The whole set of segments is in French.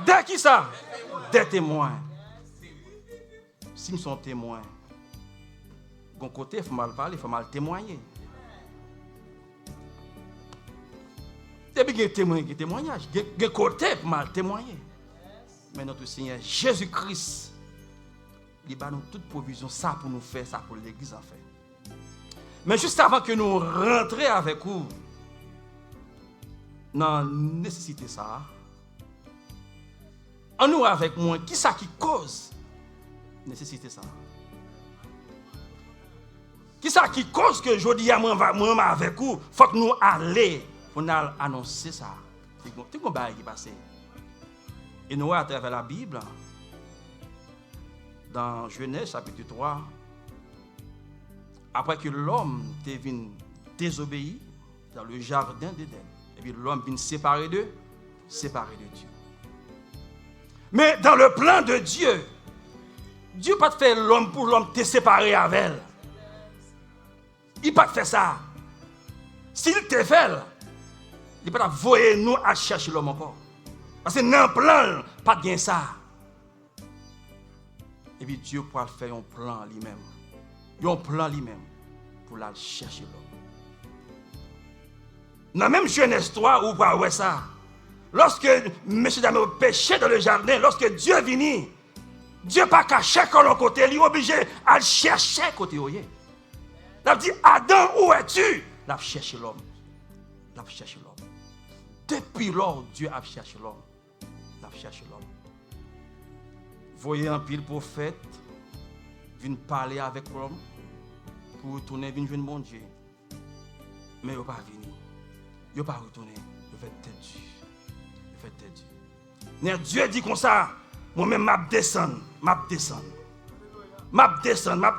Des qui ça? Des témoins. Si nous sommes témoins, bon côté, il faut mal parler, il faut mal témoigner. Depuis qu'il y a témoignage, il y a côté pour mal témoigner. Mais notre Seigneur Jésus-Christ, il a nous toute provision, ça pour nous faire, ça pour l'Église en fait. Mais juste avant que nous rentrions avec vous, dans la nécessité ça, en nous avec moi, qui ça qui cause nécessité ça? Qui ça qui cause que je dis à moi avec vous, il faut que nous allions pour nous annoncer ça. C'est un bail qui passe. Et nous, à travers la Bible, dans Genèse chapitre 3, après que l'homme est venu désobéir dans le jardin d'Éden, et puis l'homme vient séparer de Dieu. Mais dans le plan de Dieu, Dieu n'a pas fait l'homme pour l'homme te séparer avec elle. Il n'a pas fait ça. S'il te fait, il n'a pas voyer nous à chercher l'homme encore. Parce que dans le plan, pas de ça. Et puis Dieu pourra faire un plan lui-même. Un plan lui-même pour aller chercher l'homme. Dans même Genèse 3, où vous voyez ça. Lorsque monsieur Dame péché dans le jardin, lorsque Dieu vient, Dieu n'a pas caché de l'autre côté, il est obligé à chercher côté où il est. Il a dit, Adam, où es-tu? Il a cherché l'homme. Il a cherché l'homme. Depuis lors, Dieu a cherché l'homme. Il a cherché l'homme. Voyez un pile prophète, viennent parler avec l'homme, pour retourner, viennent jouer mon Dieu. Mais il n'a pas venu. Il n'a pas retourné. Il fait tête Dieu. Il fait tête Dieu. Dieu dit comme ça, moi-même, m'a descendre, m'a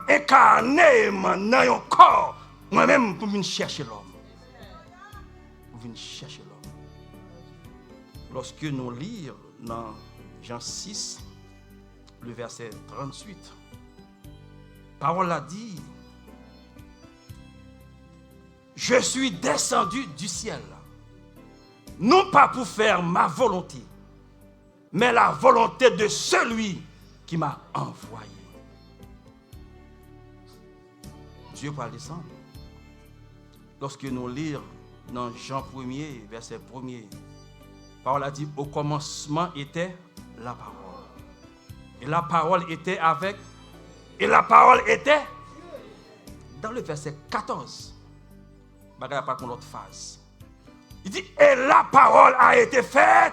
incarné dans un corps, moi-même, pour venir chercher l'homme. Pour venir chercher l'homme. Lorsque nous lisons dans Jean 6, le verset 38, parole a dit, je suis descendu du ciel, non pas pour faire ma volonté, mais la volonté de celui qui m'a envoyé. Dieu va descendre. Lorsque nous lisons dans Jean 1er, verset 1er, parole a dit, au commencement était la parole. Et la parole était avec, et la parole était dans le verset 14. Bagarre pas qu'on l'autre phase. Il dit, et la parole a été faite.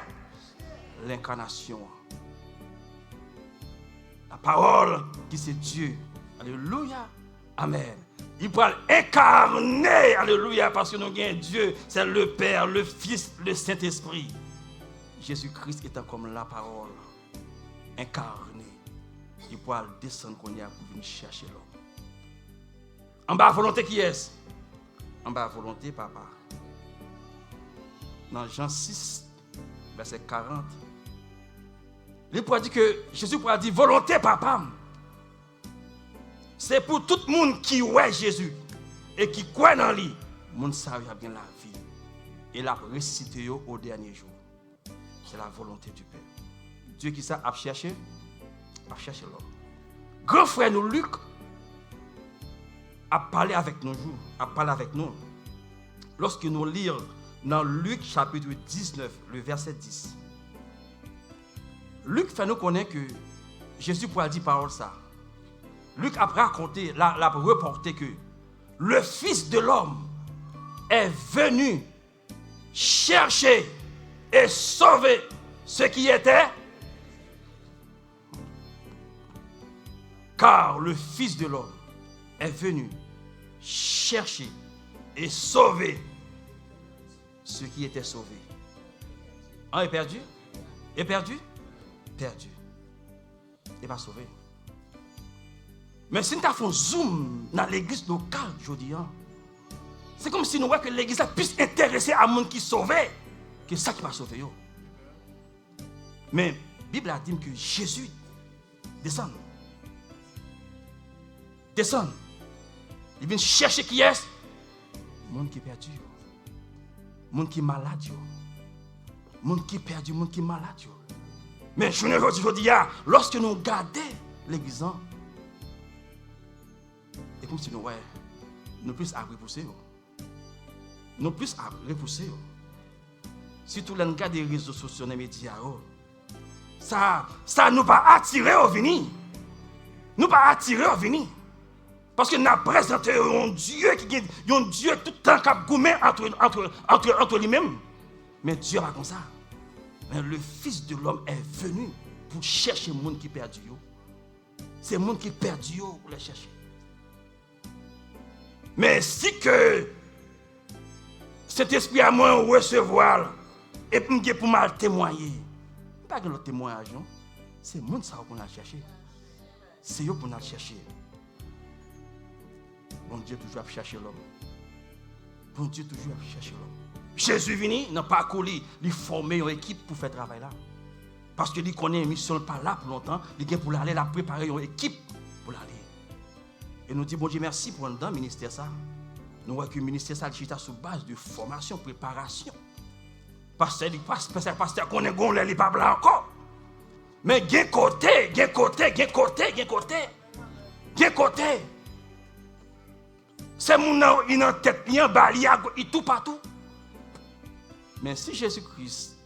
L'incarnation. La parole qui c'est Dieu. Alléluia. Amen. Il peut incarner. Alléluia. Parce que nous avons Dieu. C'est le Père, le Fils, le Saint-Esprit. Jésus-Christ étant comme la parole. Incarné. Il peut descendre qu'on y a pour venir chercher l'homme. En bas, volonté qui est-ce? En bas, volonté, papa. Dans Jean 6, verset 40. Il pourrait dire que Jésus pourrait dire volonté, papa. C'est pour tout le monde qui voit Jésus et qui croit dans lui. Le monde sait bien la vie. Et la ressuscité au dernier jour. C'est la volonté du Père. Dieu qui ça a cherché l'homme. Grand frère nous, Luc, a parlé avec nous, Lorsque nous lisons dans Luc chapitre 19, le verset 10. Luc fait nous connaître que Jésus pourrait dire parole ça. Luc a raconté, l'a reporté que le Fils de l'homme est venu chercher et sauver ce qui était. Car le Fils de l'homme est venu chercher et sauver ce qui était sauvé. Un est perdu? Est perdu? Perdu. Il n'est pas sauvé. Mais si nous avons zoom dans l'église locale aujourd'hui, c'est comme si nous voyons que l'église puisse intéresser à monde qui est sauvé, que ça qui va sauver. Mais la Bible a dit que Jésus descend. Descend. Il vient chercher qui est? Le monde qui est perdu. Le monde qui est malade. Le monde qui est perdu, le monde qui est malade. Mais je dis, lorsque nous regardons l'église, c'est comme si nous plus à repousser. Nous plus à repousser. Surtout dans le cas des réseaux sociaux, des médias. Ça nous pas attirer au venir. Nous pas attirer au venir. Parce que nous avons présenté un Dieu qui est un Dieu tout le temps qui a gourmé entre lui-même. Mais Dieu n'est pas comme ça. Mais le Fils de l'homme est venu pour chercher le monde qui est perdu. C'est le monde qui est perdu pour les chercher. Mais si que cet esprit à moi recevoir et pour mal témoigner, pas que l'autre témoignage, c'est le monde qu'on a cherché. C'est eux qu'on a cherché. Bon Dieu toujours a cherché l'homme. Bon Dieu toujours a cherché l'homme. Jésus venu dans le parcours, il formé une équipe pour faire le travail là. Parce qu'il connaît une mission pas là pour longtemps, il vient pour aller la préparer une équipe pour l'aller. Et nous disons bon Dieu merci pour dans le ministère ça. Nous voyons que le ministère ça est sur base de formation, préparation. Pasteur qu'on est gonflé, il n'est pas blanc encore. Mais il y a un côté. C'est mon nom, il est en tête, il est en bas, il est tout partout. Mais si Jésus-Christ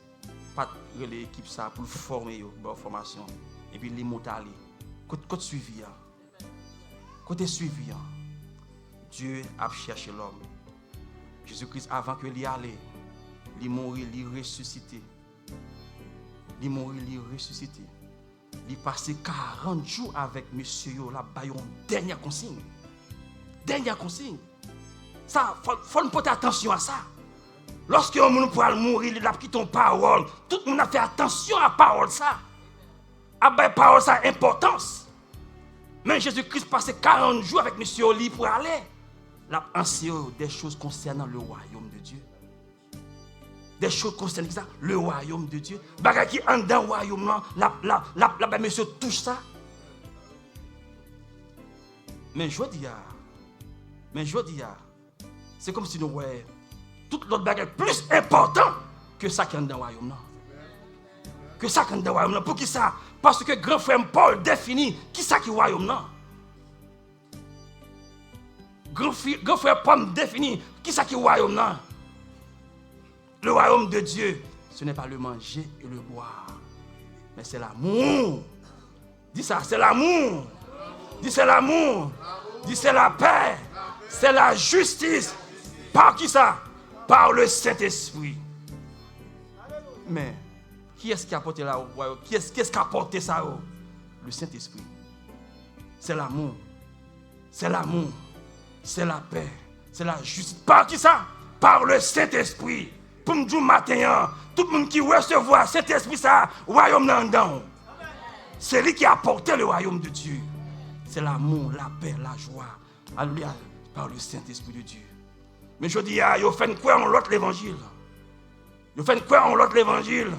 pas l'équipe ça pour former une formation et puis les montali, côté suivi, Dieu a cherché l'homme. Jésus-Christ avant que lui allait, il mourit, il ressuscité. Il mourit, il ressuscité. Il passé 40 jours avec monsieur yo là ba yon dernière consigne. Ça faut porter attention à ça. Lorsque on nous pourra mourir, il a pris ton parole. Tout le monde a fait attention à la parole ça. À la parole ça a importance. Mais Jésus-Christ passait 40 jours avec monsieur Oli pour aller. Il a enseigné des choses concernant le royaume de Dieu. Des choses concernant ça, le royaume de Dieu. Bagay qui en dans le royaume, là, monsieur touche ça. Mais je dis, c'est comme si nous voyons tout l'autre bagage plus important que ça qui est dans le royaume. Que ça qui est dans le royaume. Pour qui ça? Parce que grand frère Paul définit qui ça qui est le royaume. Grand frère Paul définit qui ça qui est le royaume. Le royaume de Dieu, ce n'est pas le manger et le boire, mais c'est l'amour. Dis ça, c'est l'amour. Dis c'est l'amour. Dis c'est la paix. C'est la justice. Par qui ça? Par le Saint-Esprit. Mais qui est-ce qui a apporté là au royaume? Qui est-ce qui a apporté ça? Le Saint-Esprit. C'est l'amour. C'est l'amour. C'est la paix. C'est la justice. Par qui ça? Par le Saint-Esprit. Pour nous dire matin, tout le monde qui recevra cet esprit, ça, royaume dedans. C'est lui qui a apporté le royaume de Dieu. C'est l'amour, la paix, la joie. Alléluia, par le Saint-Esprit de Dieu. Mais je dis, il fait quoi en l'autre l'évangile? Il fait quoi en l'autre l'évangile?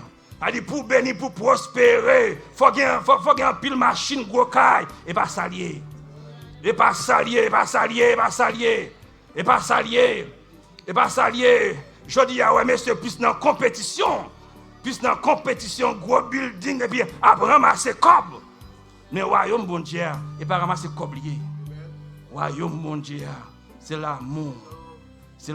Il dit, pour bénir, pour prospérer, il faut qu'il y ait un pile machine, gros caille, et pas s'allier. Et pas s'allier. Je dis, mais c'est plus dans la compétition. Gros building, et puis après ramasser cob. Mais royaume bon Dieu, et pas ramasser coblier. Royaume bon Dieu, c'est l'amour. C'est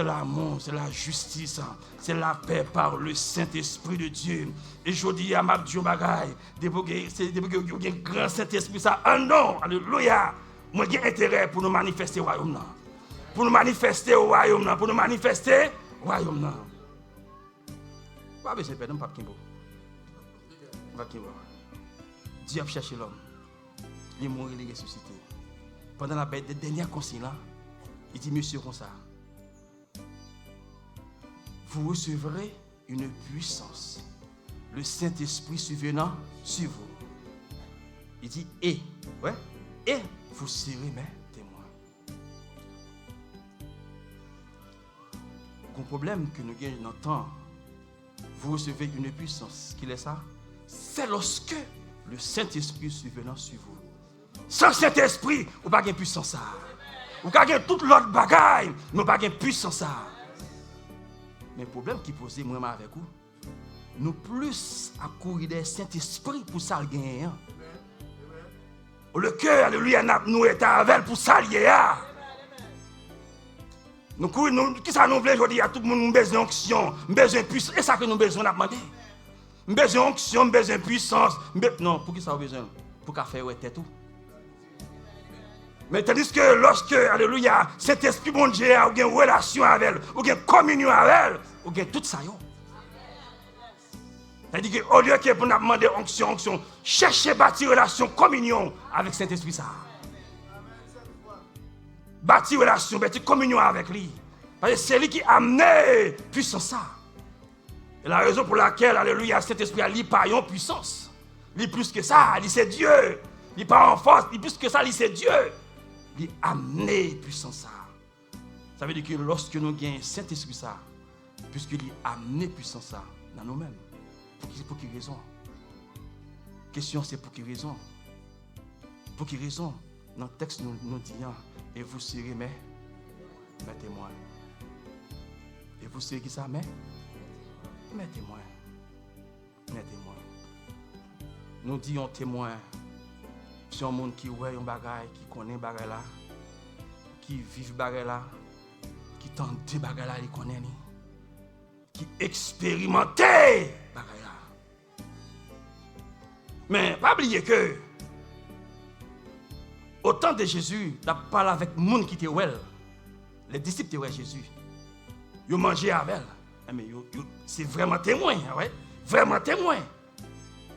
la justice. C'est la paix par le Saint-Esprit de Dieu. Et je dis à ma Dieu bagaille, depuis que il y a un grand Saint-Esprit, ça, non, alléluia. Moi, j'ai intérêt pour nous manifester au royaume. Pour nous manifester au royaume. Pas besoin de perdre, pas Kimbo. Dieu a cherché l'homme. Il est mort, il est ressuscité. Pendant la dernière consigne, il dit, monsieur, comme ça, vous recevrez une puissance. Le Saint-Esprit survenant sur vous. Il dit, et vous serez mes témoins. Le problème que nous gagnons dans le temps, vous recevez une puissance. Qui est ça? C'est lorsque le Saint-Esprit survenant sur vous. Sans Saint-Esprit, vous n'avez pas de puissance. Vous n'avez pas toute l'autre bagaille, mais vous n'avez pas de puissance. Mais le problème qui pose moi avec vous, nous plus à courir des Saint-Esprit pour ça le gagner. Le cœur, alléluia, nous est avec pour ça lier. Nous courons, qui ça nous voulons aujourd'hui à tout le monde, nous besoin d'onction, besoin de puissance. Et ça que nous besoin d'apprendre. Nous besoin d'onction, besoin de puissance. Non, pour qui ça a besoin? Pour qu'à faire tête tout. Mais tandis que lorsque, alléluia, cet esprit bon Dieu a une relation avec elle, ou une communion avec elle, ou une tout ça. C'est-à-dire qu'au lieu que pour nous demander onction, cherchez bâtir relation, communion avec cet esprit ça. Bâtir relation, bâtir communion avec lui. Parce que c'est lui qui a amené puissance ça. Et la raison pour laquelle, alléluia, cet esprit a lui pas en puissance. Lui plus que ça, lui c'est Dieu. Lui pas en force, lui plus que ça, lui c'est Dieu. Lui amener puissance ça. Ça veut dire que lorsque nous gagnons Saint-Esprit ça, puisque lui amener puissance ça dans nous-mêmes. Pour quelle raison? Question c'est pour quelle raison? Pour quelle raison? Dans le texte nous dit, et vous serez mes témoins. Et vous serez qui ça? Mes témoins. Mes témoins. Nous disons témoins. C'est un monde qui voit un bagage, qui connaît un bagage là, qui vit un bagage là, qui tente des bagages là, il connaît, qui expérimente bagage là. Mais pas oublier que au temps de Jésus, il a parlé avec les gens qui étaient well. Les disciples étaient Jésus. Ils mangeaient avec elle. Mais c'est vraiment témoin, ouais? Vraiment témoin.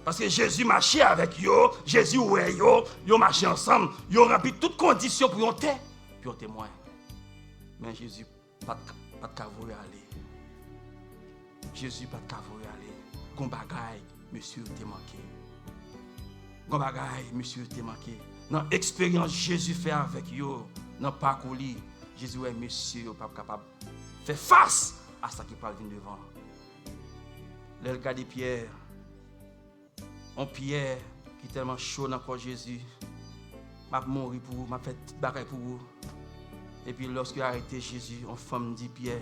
Parce que Jésus marchait avec eux, Jésus ouais ils marchaient ensemble, ils ont rempli toutes conditions pour un témoin. Mais Jésus pas de cavoyer aller. Jésus pas de cavoyer aller. Gon bagaille, monsieur t'es manqué. Gon bagaille, monsieur t'es manqué. Dans l'expérience Jésus fait avec eux, dans le parcours, Jésus ouais monsieur pas capable de faire face à ce qui parle devant. Le regard de Pierre. On Pierre qui est tellement chaud dans le corps de Jésus, m'a mourir pour vous, m'a fait bagaille pour vous. Et puis lorsque a arrêté Jésus, une femme dit Pierre,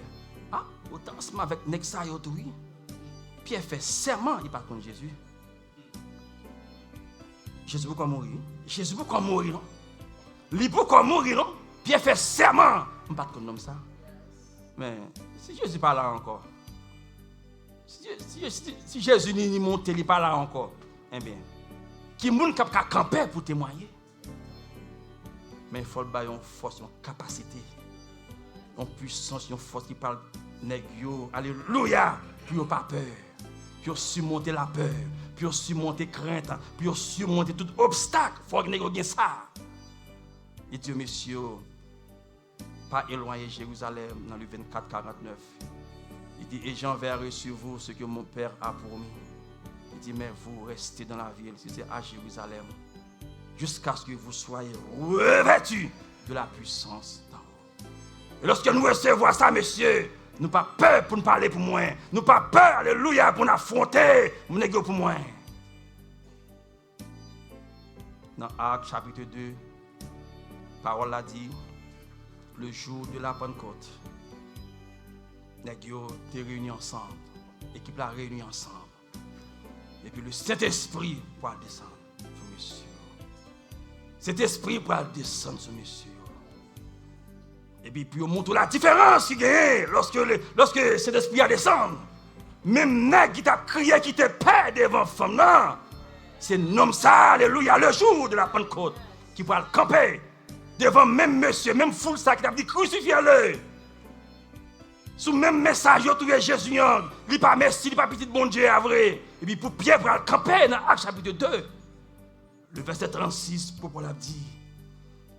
autant ensemble avec Nexa et oui. Pierre fait serment, il parle contre Jésus. Jésus pourquoi mourir? Jésus pourquoi mourir non? Lui pourquoi mourir non? Pierre fait serment, on parle contre ça. Mais si Jésus pas là encore, si Jésus n'y monte, il n'est pas là encore. Eh bien, qui moun kap ka camper pour témoigner. Mais il faut avoir une force, une capacité, une puissance, une force qui parle nèg yo. Alléluia, pour pas peur, pour surmonter la peur, pour surmonter crainte, pour surmonter tout obstacle. Il faut que nèg yo gen ça. Et Dieu monsieur, pas éloigner Jérusalem dans le 24-49. Il dit et j'enverrai sur vous ce que mon Père a promis. Il dit, mais vous restez dans la ville, c'est à Jérusalem, jusqu'à ce que vous soyez revêtus de la puissance d'en haut. Et lorsque nous recevons ça, messieurs, nous pas peur pour nous parler pour moi. Nous pas peur, alléluia, pour nous affronter, nous négo pour moi. Dans Actes chapitre 2, parole a dit, le jour de la Pentecôte, nous étaient réunis ensemble, l'équipe l'a réunie ensemble. Et puis le Saint-Esprit va descendre sur monsieur. Cet esprit va descendre sur monsieur. Et puis on montre la différence qu'il y a lorsque cet esprit a descendu. Même nèg qui t'a crié, qui te paie devant femme, non. C'est nom ça, alléluia, le jour de la Pentecôte, qui va le camper devant même monsieur, même foule ça qui t'a dit crucifiez-le. Sous le même message, vous trouvez Jésus, il n'est pas merci, il n'est pas petit bon Dieu, à vrai. Et puis pour Pierre, pour le camper dans Actes chapitre 2, le verset 36, pour Paul a dit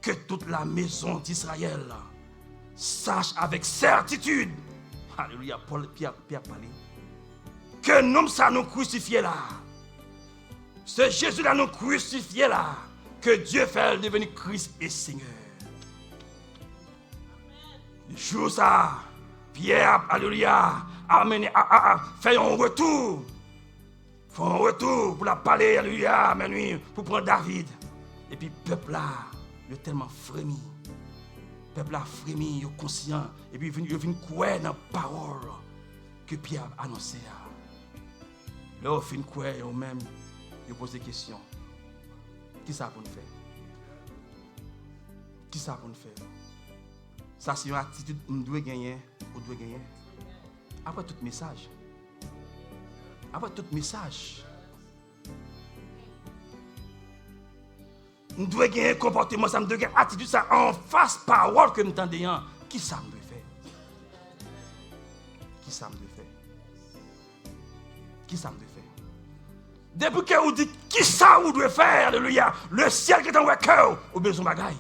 que toute la maison d'Israël sache avec certitude, alléluia, Pierre parlait, que nous ça nous crucifié là. C'est Jésus là nous crucifié là, que Dieu fait devenir Christ et Seigneur. Le jour ça, Pierre, alléluia, fait un retour. Fait un retour pour la parler, alléluia, pour prendre David. Et puis le peuple là, il est tellement frémi. Le peuple là frémi, il est conscient. Et puis il vient courir dans la parole que Pierre a annoncée. Là, au fin quoi, ou même, vous posez des questions. Qui ça pour nous faire? Qui ça pour nous faire? Ça, c'est une attitude que nous devons gagner, ou devons gagner. Après tout message. Après tout message. Nous devons gagner un comportement, ça me doit gagner une attitude, ça en face parole que nous entendons. Qui ça me doit faire? Qui ça me doit faire? Qui ça me doit faire? Depuis que vous dites qui ça vous doit faire, alléluia, le ciel qui est dans votre cœur, vous besoin de bagaille.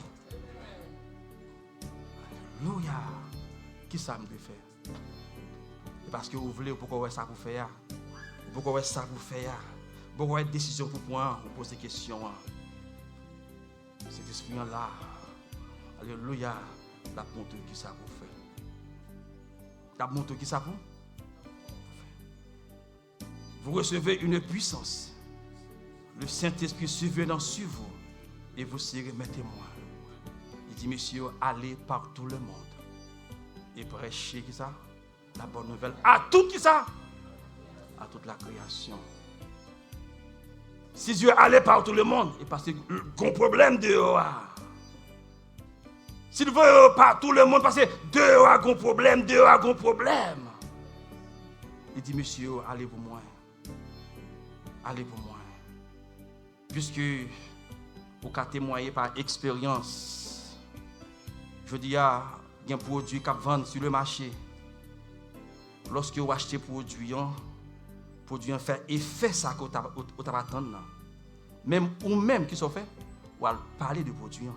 Alléluia. Qui ça me doit faire? Parce que vous voulez, pourquoi ça pour faire? Pourquoi ça pour faire? Pourquoi une décision pour prendre? Vous posez des questions. Cet esprit-là, alléluia, la montre qui ça pour faire. La montre qui ça pour? Vous recevez une puissance. Le Saint-Esprit survenant sur vous et vous serez mes témoins. Il dit, messieurs, allez par tout le monde et prêchez qui ça? La bonne nouvelle à tout qui ça? À toute la création. Si Dieu allait par tout le monde, et parce qu'il y a un problème dehors. S'il veut par tout le monde, parce que dehors a un problème, dehors a un problème. Il dit, monsieur, allez pour moi. Allez pour moi. Puisque vous pouvez témoigner par expérience. Je dis, il y a un produit qui vend sur le marché. Lorsque vous achetez produit, fait effet ça que vous attendez. Même ou même qui sont faits, vous allez parler de produit.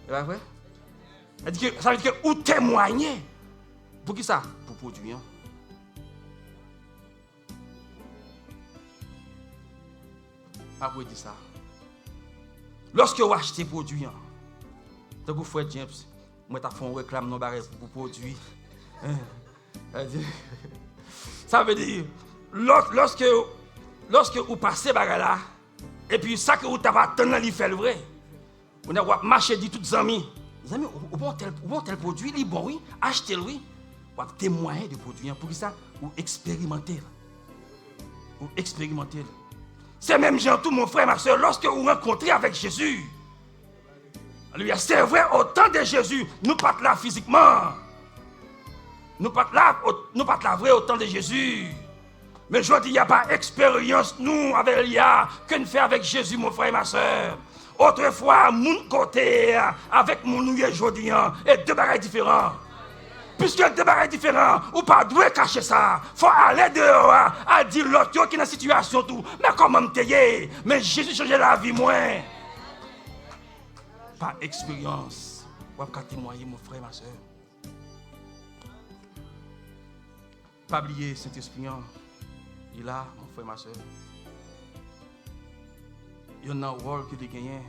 C'est pas vrai? Ça veut dire que vous témoignez. Pour qui ça? Pour produit. Après dire ça. Lorsque vous achetez produit, donc vous faites James, moi t'as fait un réclame non barré pour produit. Ça veut dire lorsque vous passez par là et puis ça que vous t'avez attendu il fait le vrai. Vous n'avez marché dit toutes les amis, au bon tel produit, il bon oui, achetez-le oui. Vous témoigner de produit pour ça vous expérimentez. Vous expérimentez. C'est même gens, tout mon frère, ma soeur, lorsque vous rencontrez avec Jésus. C'est vrai, au temps de Jésus, nous pas là physiquement. Nous pas là vrai au temps de Jésus. Mais je dis, il n'y a pas expérience, nous, avec l'IA, que nous faisons avec Jésus, mon frère et ma soeur. Autrefois, mon côté, avec mon nouveau aujourd'hui, et deux bagages différents. Puisque deux bagages différents, ou pas doué cacher ça. Il faut aller dehors à dire l'autre qui est dans la situation tout. Mais comment me tailler? Mais Jésus change la vie moins. Par expérience, vous pouvez témoigner mon frère et ma soeur. Pas oublier Saint-Esprit. Il est là, mon frère et ma soeur. Il y a un rôle que tu gagnes.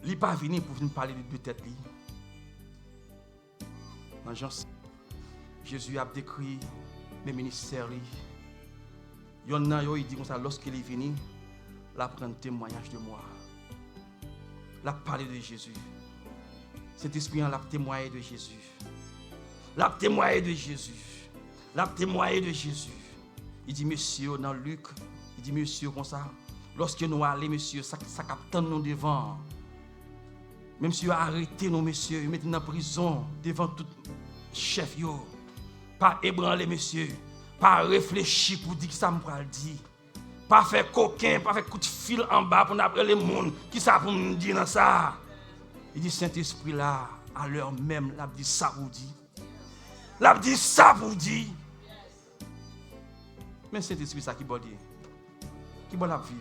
Il n'est pas venu pour nous parler de tête. Dans Jean 6, Jésus a décrit mes ministères. Il y en a qui dit comme ça, lorsqu'il est venu, il a pris un témoignage de moi. Il a parlé de Jésus. Cet esprit a témoigné de Jésus. Il a témoigné de Jésus. Il a témoigné de Jésus. Il dit, monsieur, dans Luc, il dit, monsieur, comme ça, lorsque nous allons, monsieur, ça capte nous devant. Même si vous arrêtez nos messieurs, vous mettez dans la prison devant tout chef, pas ébranler, messieurs, pas réfléchir pour dire que ça me le dire, pas faire coquin, pas faire coup de fil en bas pour appeler les gens qui savent pour me dire dans ça. Il dit, Saint-Esprit là, à l'heure même, il a dit ça pour dire. Il a dit ça pour dire. Mais Saint-Esprit, ça qui va dire. Qui va la vivre.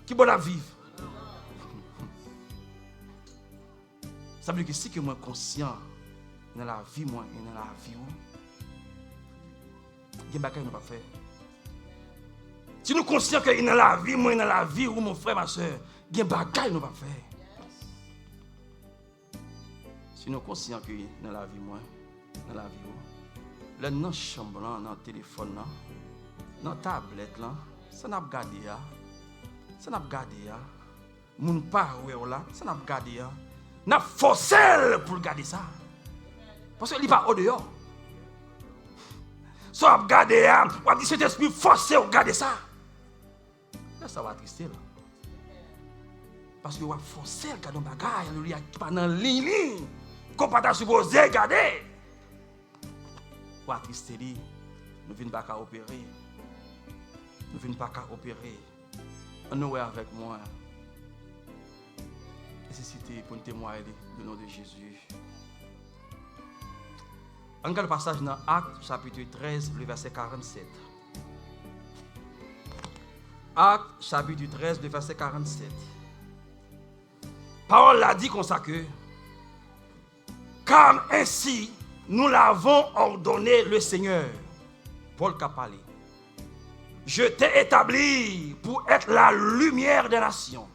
Qui va la vivre. Ça veut dire que si que moi conscient dans la vie moi et dans la vie où, il y a des bagages nous pas faire. Si nous conscients que dans la vie moi et dans la vie où mon frère ma soeur, il y a des bagages nous pas faire. Si nous conscients que dans la vie moi, dans la vie où, là dans chambre là, dans téléphone là, dans tablette là, ça n'a pas gardé là. Ça n'a pas gardé là. Mon père là, ça n'a pas gardé là. N'a forcé pour garder ça. Parce qu'il n'est pas au dehors. ça va regarder, on va dire cet esprit forcé à regarder ça. Là, ça va attrister. Là. Parce que on va forcer à regarder un bagage, il y a pas dans ligne, qu'on pas supposé regarder. On va attrister, nous ne venons pas qu'à opérer. Nous ne venons pas qu'à opérer. On est avec moi. Nécessité pour nous témoigner le nom de Jésus. On regarde le passage dans Actes chapitre 13, le verset 47. Actes chapitre 13, le verset 47. Parole l'a dit comme ça que, comme ainsi nous l'avons ordonné le Seigneur. Paul a parlé. Je t'ai établi pour être la lumière des nations,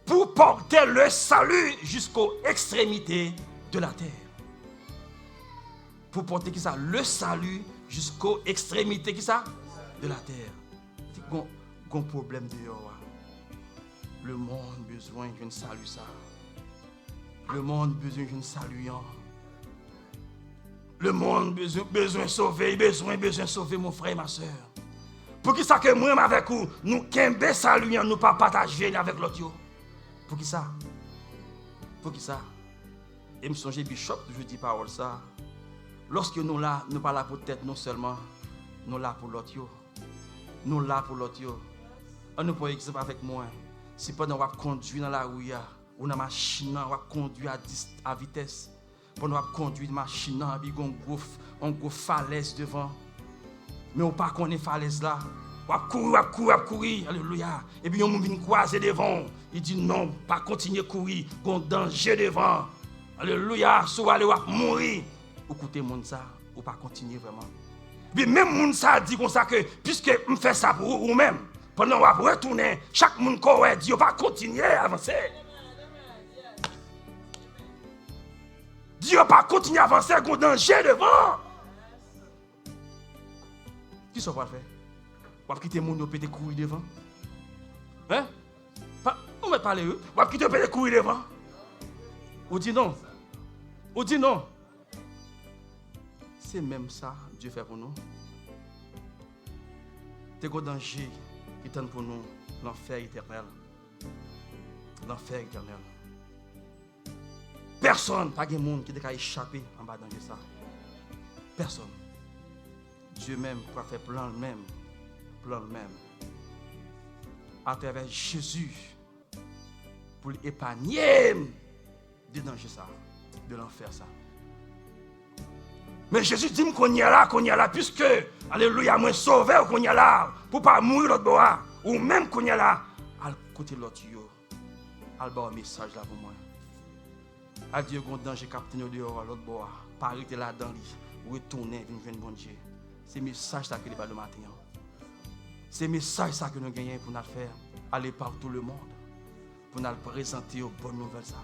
pour porter le salut jusqu'aux extrémités de la terre. Pour porter qui ça? Le salut jusqu'aux extrémités qui ça? De la terre. C'est un problème dehors. Le monde a besoin d'un salut ça. Le monde a besoin d'un salut. Le monde a besoin de sauver, besoin de sauver mon frère et ma soeur. Pour qui ça que moi avec vous, nous qu'un salut, nous pas partager avec l'autre. Pour qui ça? Pour qui ça? Et me songe Bishop, je dis parole ça. Lorsque nous là, nous pas là pour tête non seulement, nous là pour l'autre. Nous là pour l'autre. On nous prend exemple avec moi. Si pendant on va conduire dans la rue ou dans la machine, on va conduire à vitesse. Pendant on va conduire la machine, on a une falaise devant. Mais on pas connaît falaise là. On va courir, alléluia. Et puis on vient croiser devant. Il dit non, pas continuer à courir, il y a un danger devant. Alléluia, si vous allez mourir. Vous écoutez mon ça, ou pas continuer vraiment. Puis même mon ça dit comme ça que puisque on fait ça pour vous-même, pendant qu'on va retourner, chaque monde qui dit on va continuer à avancer. Dieu pas continuer à avancer, il y a un danger devant. Qui ça va faire? On va quitter le monde et peut-être courir devant. Hein? On va parler eux. On va quitter peut-être courir devant. Ou dit non. Ou dit non. C'est même ça Dieu fait pour nous. C'est un danger qui tend pour nous l'enfer éternel. L'enfer éternel. Personne, pas de monde qui a échappé en bas de danger ça. Personne. Dieu même pour faire plan le même. À travers Jésus pour l'épargner de danger ça, de l'enfer ça. Mais Jésus dit qu'on y a là, puisque, alléluia, moi sauvé qu'on y a là, pour pas mourir l'autre bois, ou même qu'on y a là, à côté de l'autre, à un message là pour moi. À Dieu qu'on danger capitaine dehors, l'autre bois, pas arrêter là dans lui, retourner, venir bon Dieu. C'est message ça que nous le matin. C'est message ça que nous gagnons pour nous faire, aller par tout le monde, pour nous présenter aux bonnes nouvelles ça.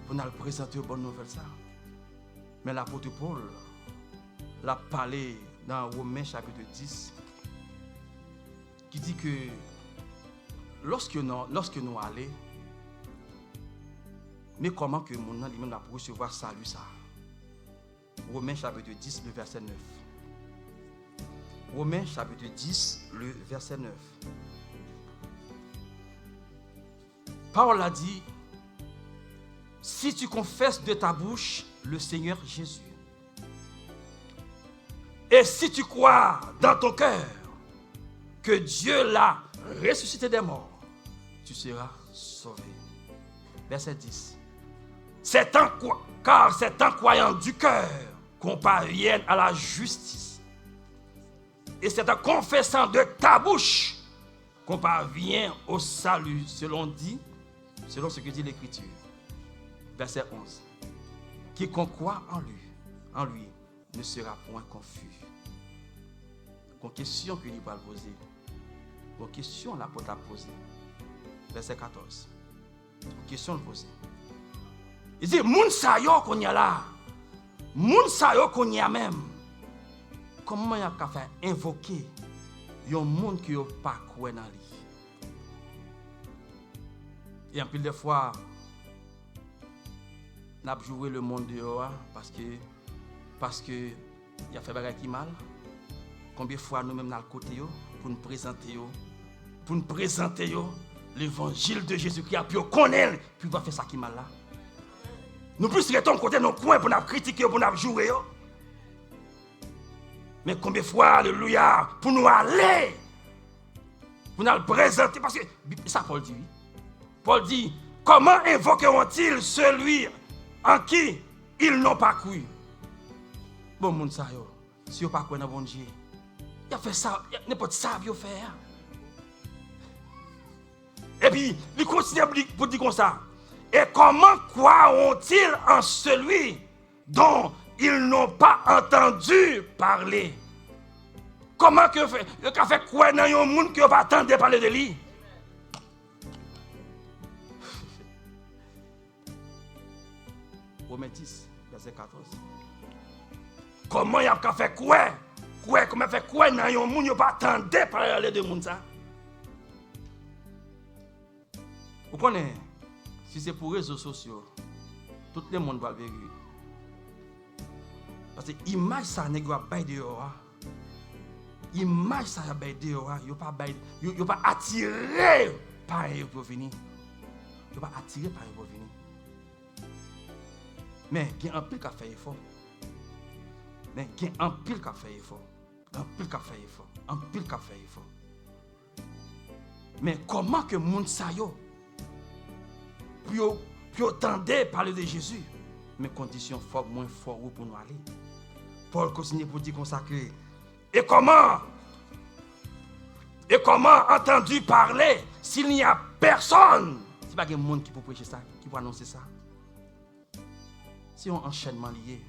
Pour nous présenter aux bonnes nouvelles ça. Mais l'apôtre Paul l'a parlé dans Romains chapitre 10 qui dit que lorsque nous allons, mais comment que mon nom lui-même a recevoir salut ça? Romains chapitre 10, le verset 9. Romains chapitre 10, le verset 9. Paul a dit, si tu confesses de ta bouche le Seigneur Jésus, et si tu crois dans ton cœur que Dieu l'a ressuscité des morts, tu seras sauvé. Verset 10. Car c'est en croyant du cœur qu'on parvient à la justice. Et c'est en confessant de ta bouche qu'on parvient au salut, selon ce que dit l'Écriture. Verset 11. Quiconque croit en lui ne sera point confus. Une question que l'Église va poser. Une question l'apôtre a posée. Verset 14. Une question le poser. Il dit, moun sa yo qu'on y a là, moun sa yo qu'on y a même. Comment y a qu'à faire invoquer yon monde qui yo pas croire dans lui. Et en pile de fois, n'a joué le monde dehors parce que Il a fait des choses qui mal. Combien de fois nous-mêmes dans le côté pour nous présenter l'évangile de Jésus-Christ, puis on connaît, puis on va faire ça qui mal là. Nous plus restons côté nos coins pour nous critiquer, pour nous jouer. Mais combien de fois, alléluia, pour nous aller, pour nous le présenter, parce que ça Paul dit. Paul dit, comment invoqueront-ils celui en qui ils n'ont pas cru? Bon, moun sa yo, si yo pas cru dans bon Dieu, il a fait ça, n'importe ça il faire. Et puis, il continue pour dire comme ça. Et comment croiront-ils en celui dont ils n'ont pas entendu parler? Comment que fait quoi dans un monde qui n'a pas entendu parler de lui? Romains 10, verset 14. Comment il a fait quoi? Comment fait quoi dans un monde qui n'a pas entendu parler de monde ça? Vous connaissez, si c'est pour les réseaux sociaux, tout le monde va le vérifier. Parce que l'image ça n'est pas dehors. L'image ça n'est pas dehors. Il n'y a pas attiré par eux pour venir. Il n'y a pas attiré par eux pour venir. Mais il y a un pile qui a fait effort. Mais il y a un pile qui a fait effort. Un pile qui a fait effort. Un pile qui a fait effort. Mais comment que le monde ça yo? Puis entendez parler de Jésus. Mais conditions fort moins fort pour nous aller. Paul continue pour dire consacré. Et comment entendu parler s'il n'y a personne? C'est pas qu'il y a un monde qui peut prêcher ça, qui peut annoncer ça. C'est un enchaînement lié.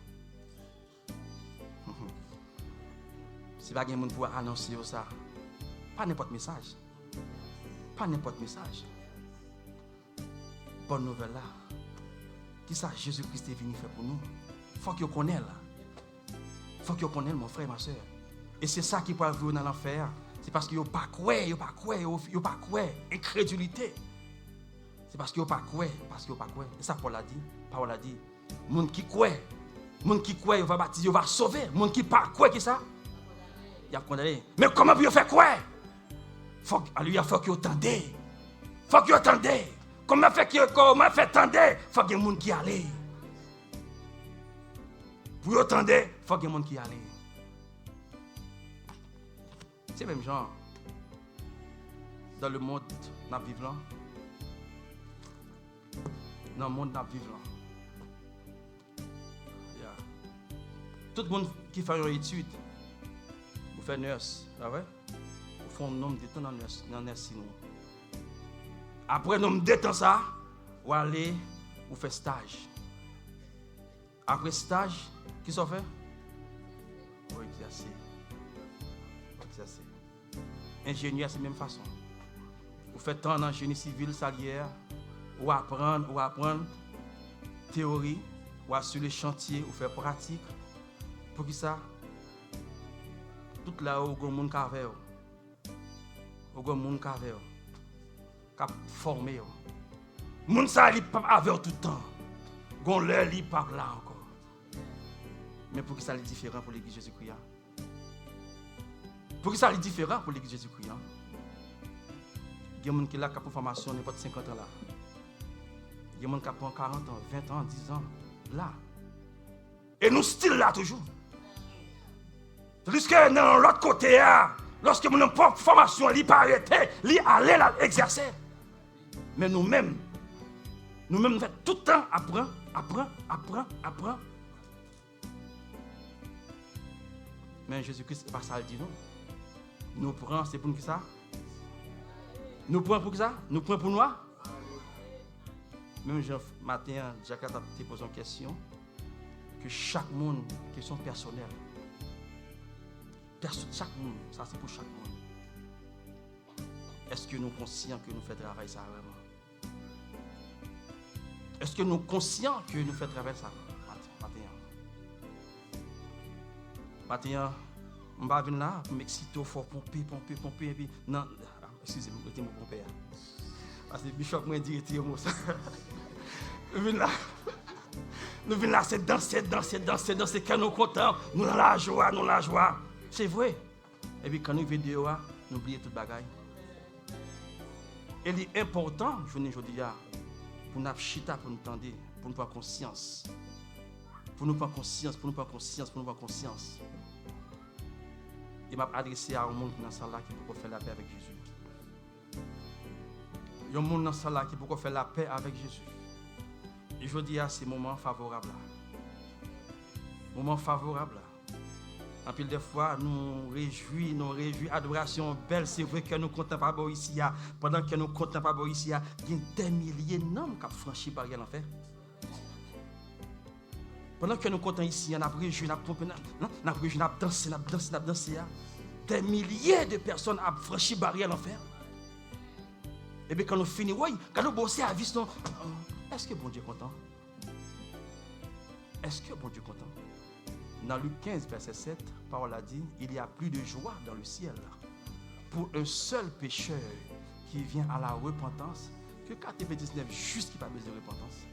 C'est pas qu'il y a un monde qui peut annoncer ça. Pas n'importe message. Pas n'importe message. Bonne nouvelle là. Qui ça Jésus-Christ est venu faire pour nous? Faut que vous connaissiez là. Faut que vous connaissiez mon frère, ma soeur. Et c'est ça qui peut arriver dans l'enfer. C'est parce que vous pas croire, vous pas croire, incrédulité. C'est parce que vous pas croire, Et ça Paul a dit, monde qui croit, il va baptiser, il va sauver. Monde qui pas croire qui ça? Il a condamné. Mais comment vous faire croire? Faut que vous attendez. Comment fait attendre? Faut que les gens qui allent. Pour attendre, faut que les gens qui allent. C'est même genre dans le monde nous vivons. Dans le monde nous vivons. Tout le monde qui fait une étude, vous faites nurse, vous faites un nombre de temps dans nurse. Après nombre de temps ça, vous allez vous faire stage. Après stage, qui s'en fait? Vous exercer. Ingénieur, c'est la même façon. Vous faites temps dans génie civil, salière, ou apprendre théorie, ou sur le chantier, ou faire pratique. Pour qui ça? Tout là-haut, il y a un monde qui a fait. Il y a un monde qui a fait. Qui a formé. Le monde ça, il pas avec tout le temps. Gon l'air, il pas là encore. Mais pour qui ça est différent pour l'église Jésus-Christ? Pour qui ça est différent pour l'église Jésus-Christ? Il y a des gens qui sont là pour formation n'importe 50 ans là. Il y a des gens qui ont 40 ans, 20 ans, 10 ans là. Et nous style là toujours. Tandis que dans l'autre côté, lorsque nous avons une formation, il pas arrêter, il aller exercer. Mais nous-mêmes, nous faisons tout le temps apprendre. Mais Jésus-Christ, c'est pas ça, il dit non. Nous prenons, c'est pour qui ça? Nous prenons pour qui ça? Nous prenons pour nous? Même matin, Jacques a posé une question. Que chaque monde, question personnelle. Chaque monde, ça c'est pour chaque monde. Est-ce que nous sommes conscients que nous faisons travail ça vraiment? Est-ce que nous sommes conscients que nous faisons travail ça matin, je vais venir là pour m'exciter fort, pomper, et puis non, excusez-moi, je vais me pomper. Parce que le bishop m'a dit, retirez-moi ça. Je viens là. nous venons là, c'est danser, quand nous contents, nous dans la joie. C'est vrai. Et puis quand nous vidéo, nous oublions toute bagaille. Et il est important, je ne dis pas, pour nous chita, pour nous tendre, pour nous prendre conscience. Pour nous prendre conscience. Il m'a adressé à un monde dans cette salle qui peut faire la paix avec Jésus. Il y a un monde dans cette salle qui peut faire la paix avec Jésus. Et je dis à ces moments favorables. Moments favorables. En pile de fois, nous réjouis, adoration belle. C'est vrai que nous ne comptons pas ici. Pendant que nous ne comptons pas ici, il y a des milliers d'hommes qui ont franchi par l'enfer. Pendant que nous comptons ici, on a réjoui, on a dansé. Des milliers de personnes ont franchi barrière l'enfer. Et bien quand nous finissons, oui, quand nous bossons à vie, est-ce que bon Dieu est content? Dans Luc 15, verset 7, parole a dit, il y a plus de joie dans le ciel pour un seul pécheur qui vient à la repentance que 4,19 juste qui n'a pas besoin de repentance.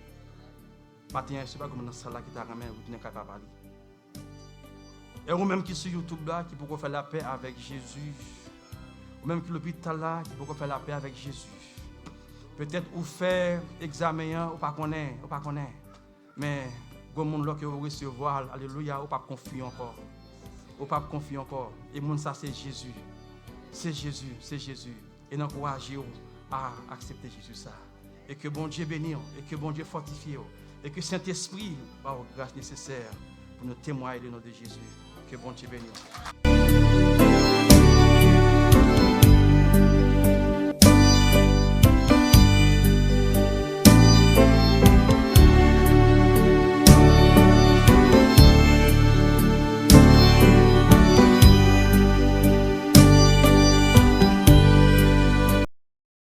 Matin, je ne sais pas comment dans ce là qui t'a ramené, vous n'êtes pas parler. Et vous-même qui sur YouTube là, qui peut faire la paix avec Jésus. Ou-même qui l'hôpital là, qui peut faire la paix avec Jésus. Peut-être vous faire examen, ou pas connaître. Mais, le monde là que vous recevoir, alléluia, ou pas confier encore. Et le monde ça c'est Jésus. C'est Jésus. Et d'encourager à accepter Jésus ça. Et que bon Dieu bénisse, et que bon Dieu fortifie. Et que Saint-Esprit va avoir grâce nécessaire pour nous témoigner le nom de Jésus. Que bon Dieu bénisse.